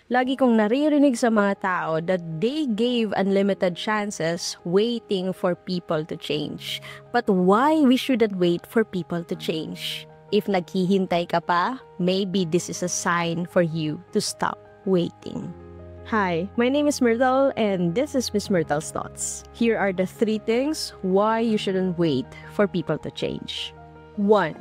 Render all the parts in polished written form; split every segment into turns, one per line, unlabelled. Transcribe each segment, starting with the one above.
Lagi kong naririnig sa mga tao that they gave unlimited chances waiting for people to change. But why we shouldn't wait for people to change? If naghihintay ka pa, maybe this is a sign for you to stop waiting. Hi, my name is Myrtle and this is Miss Myrtle's Thoughts. Here are the 3 things why you shouldn't wait for people to change. 1.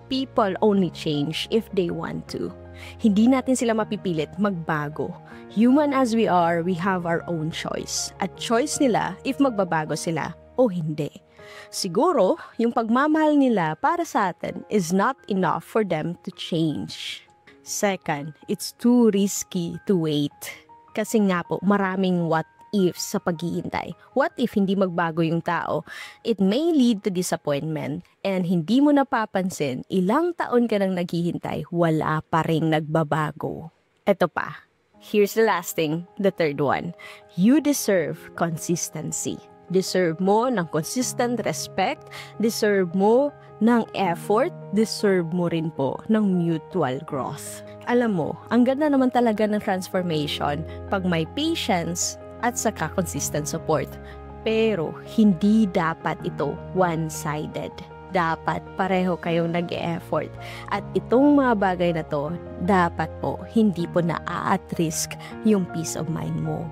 People only change if they want to. Hindi natin sila mapipilit magbago. Human as we are, we have our own choice. At choice nila if magbabago sila o hindi. Siguro, yung pagmamahal nila para sa atin is not enough for them to change. Second, it's too risky to wait. Kasi nga po, maraming what ifs sa paghihintay. What if hindi magbago yung tao? It may lead to disappointment and hindi mo napapansin, ilang taon ka nang naghihintay, wala pa ring nagbabago. Ito pa. Here's the last thing, the third one. You deserve consistency. Deserve mo ng consistent respect, deserve mo ng effort, deserve mo rin po ng mutual growth. Alam mo, ang ganda naman talaga ng transformation pag may patience at saka consistent support. Pero hindi dapat ito one-sided. Dapat pareho kayong nag-e-effort. At itong mga bagay na to, dapat po hindi po na-at risk yung peace of mind mo.